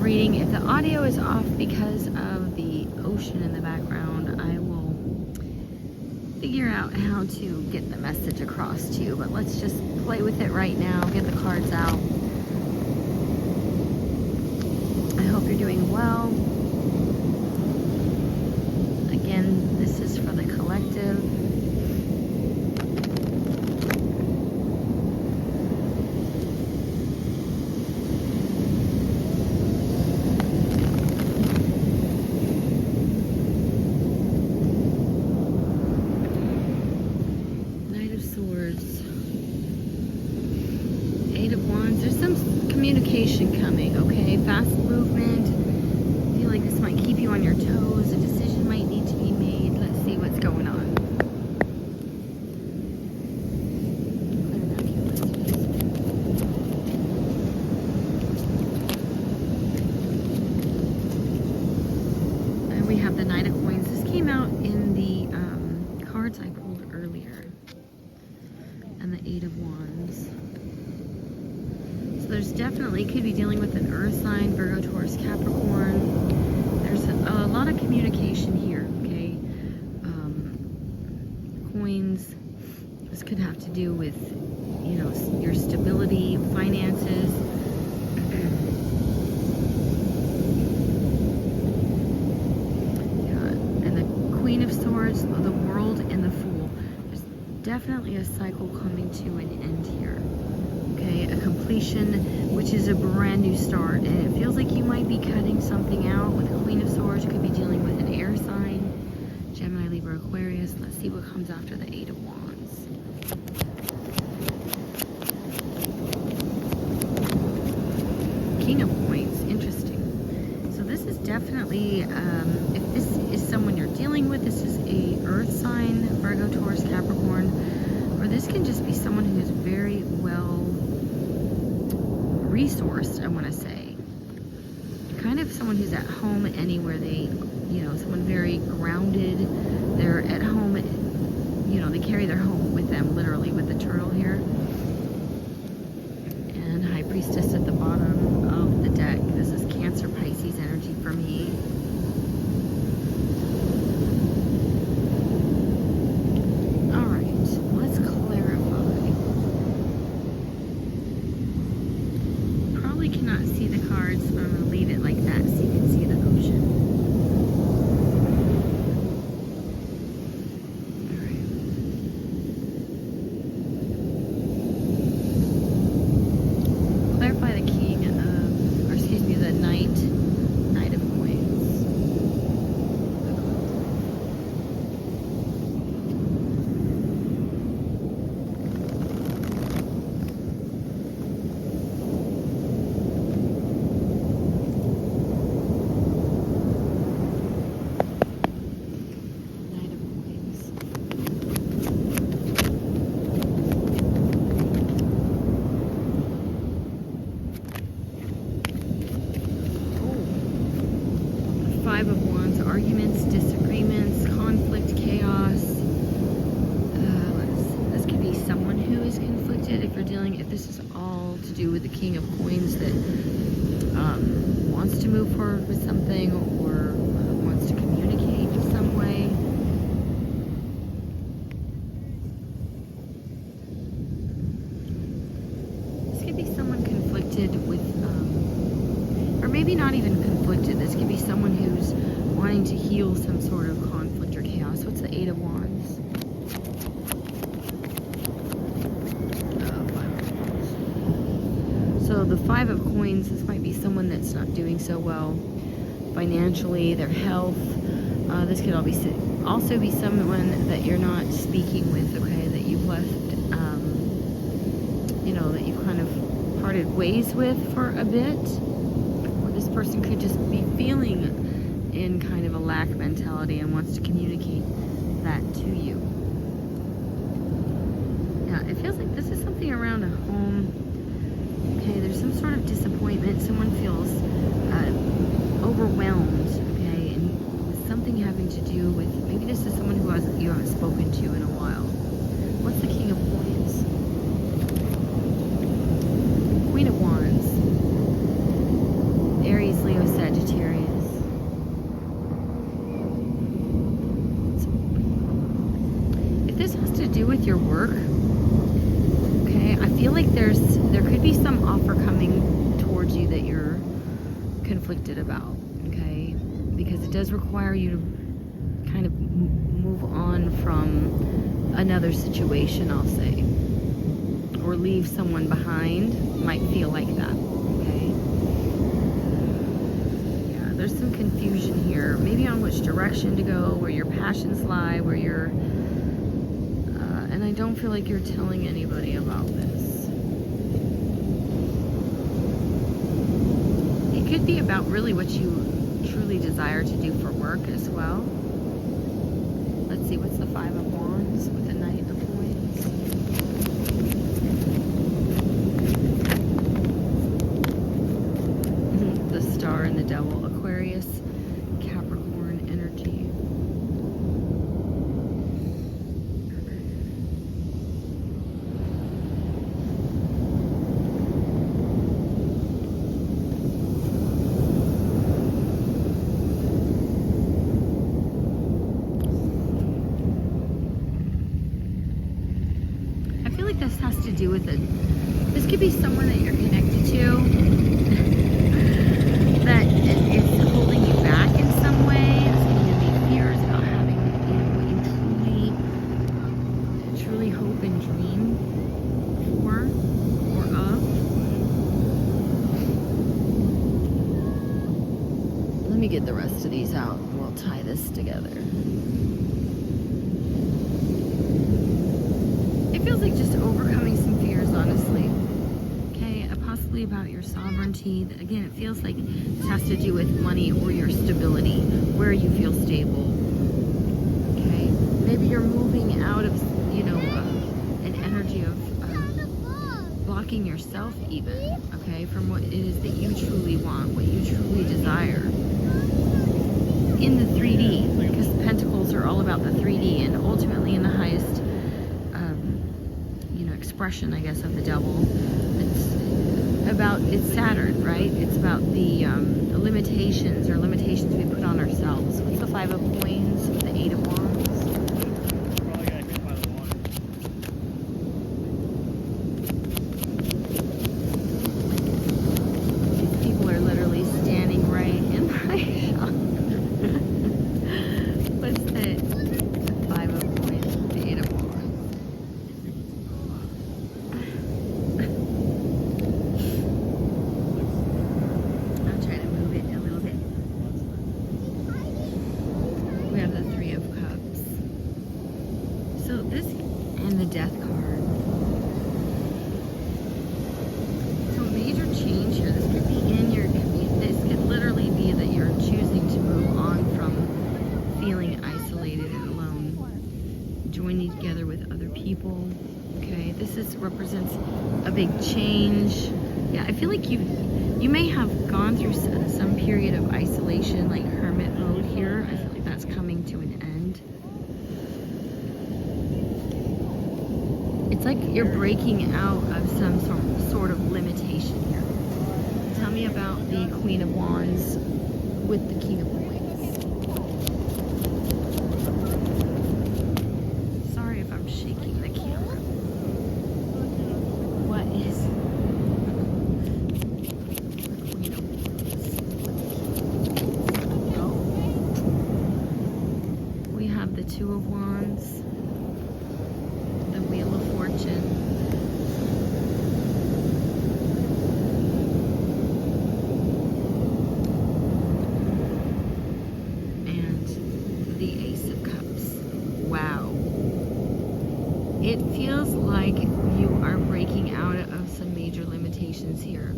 reading. If the audio is off because of the ocean in the background, I will figure out how to get the message across to you. But let's just play with it right now, get the cards out. I hope you're doing well. Again, this is for the collective. Communication coming, okay? Fast movement. I feel like this might keep you on your toes. A decision might need to be made. Let's see what's going on. And we have the Knight of Coins. This came out in the cards I pulled earlier. And the Eight of Wands. There's definitely, could be dealing with an earth sign, Virgo, Taurus, Capricorn. There's a lot of communication here, okay? Coins. This could have to do with, you know, your stability, finances. Yeah. And the Queen of Swords, the World, and the Fool. There's definitely a cycle coming to an end here. Okay, a completion, which is a brand new start, and it feels like you might be cutting something out with the Queen of Swords. You could be dealing with an air sign, Gemini, Libra, Aquarius. Let's see what comes after the Eight of Wands. King of Coins, interesting. So this is definitely, if this is someone you're dealing with, this is a earth sign, Virgo, Taurus, Capricorn, or this can just be someone who is very well resourced, I want to say. Kind of someone who's at home anywhere they, you know, someone very grounded. They're at home, you know, they carry their home with them, literally, with the turtle here. And High Priestess at the bottom of the deck. This is Cancer, Pisces energy for me. Cannot see the cards, but I'm going to leave it like that so you can see the ocean. Alright. Clarify the King of, or excuse me, the Knight of Coins. Five of Wands, arguments, disagreements, conflict, chaos. This could be someone who is conflicted. If you're dealing, if this is all to do with the King of Coins that wants to move forward with something or wants to communicate in some way. This could be someone conflicted with, or maybe not even conflicted. This could be someone who's wanting to heal some sort of conflict or chaos. What's the Eight of Wands? So the Five of Coins, this might be someone that's not doing so well financially, their health. This could also be someone that you're not speaking with, okay, that you've left, you know, that you've kind of parted ways with for a bit. This person could just be feeling in kind of a lack mentality and wants to communicate that to you. Yeah, it feels like this is something around a home. Okay, there's some sort of disappointment. Someone feels overwhelmed, okay, and something having to do with, maybe this is someone who you haven't spoken to in a while. What's the King of Coins? Queen of Wands. Aries, Leo, your work. Okay, I feel like there could be some offer coming towards you that you're conflicted about. Okay, because it does require you to kind of move on from another situation, I'll say, or leave someone behind. Might feel like that. Okay, yeah, there's some confusion here, maybe on which direction to go, where your passions lie, where you're and I don't feel like you're telling anybody about this. It could be about really what you truly desire to do for work as well. Let's see, what's the Five of Wands with the Knight of Coins? The Star and the Devil, Aquarius, Capricorn energy. This has to do with it. This could be someone that you're connected to that is holding you back in some way. It's giving you big fears about having, what you truly hope and dream for or of. Let me get the rest of these out and we'll tie this together. It feels like just overcoming some fears, honestly. Okay, possibly about your sovereignty. Again, it feels like this has to do with money or your stability, where you feel stable. Okay, maybe you're moving out of, an energy of blocking yourself even, okay, from what it is that you truly want, what you truly desire. In the 3D, because Pentacles are all about the 3D, and ultimately in the highest expression, I guess, of the devil. It's Saturn, right? It's about the limitations we put on ourselves. What's the Five of Coins with the Eight of Wands? Probably got hit by the water. People are literally standing right in my shop. What's the Five of Coins with the Eight of Wands? Death card. So major change here. This could be this could literally be that you're choosing to move on from feeling isolated and alone, joining together with other people. Okay, this represents a big change. Yeah, I feel like you may have gone through some period of isolation, like hermit mode here. I feel like that's coming to an end. It's like you're breaking out of some sort of limitation here. Tell me about the Queen of Wands with the King of Coins. Sorry if I'm shaking the camera. What is the Queen of Wands? Oh. We have the Two of Wands. Wheel of Fortune, and the Ace of Cups. Wow. It feels like you are breaking out of some major limitations here.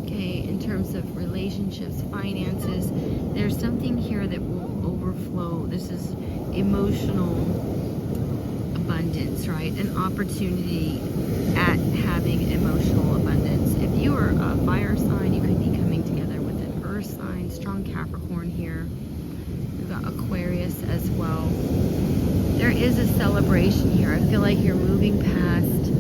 Okay, in terms of relationships, finances, there's something here that will overflow. This is emotional abundance, right? An opportunity at having emotional abundance. If you are a fire sign, you could be coming together with an earth sign, strong Capricorn here. We've got Aquarius as well. There is a celebration here. I feel like you're moving past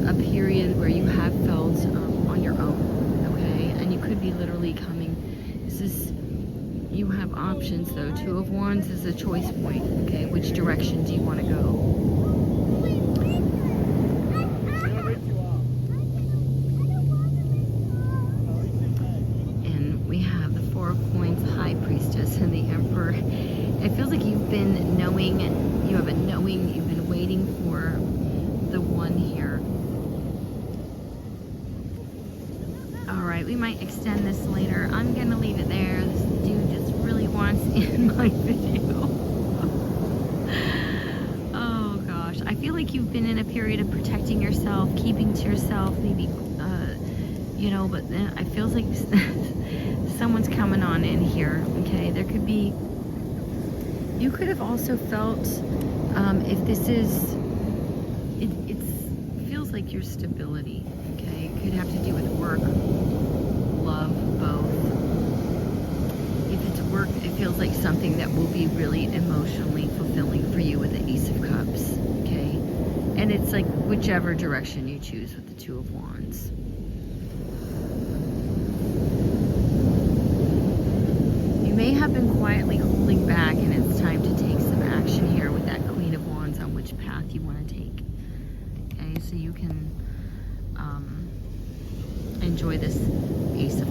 a period where you have felt on your own, okay? And you could be literally coming. You have options though. Two of Wands is a choice point, okay? Which direction do you want to go? right, we might extend this later. I'm gonna leave it there. This dude just really wants in my video. Oh gosh, I feel like you've been in a period of protecting yourself, keeping to yourself, maybe, you know, but then it feels like someone's coming on in here, okay? There could be, you could have also felt, if this is, it feels like your stability, okay? It could have to do with work, love, both. If it's work, it feels like something that will be really emotionally fulfilling for you with the Ace of Cups, okay? And it's like whichever direction you choose with the Two of Wands. You may have been quietly holding back, and it's time to take some action here with that Queen of Wands on which path you want to take. Okay, so you can enjoy this Ace of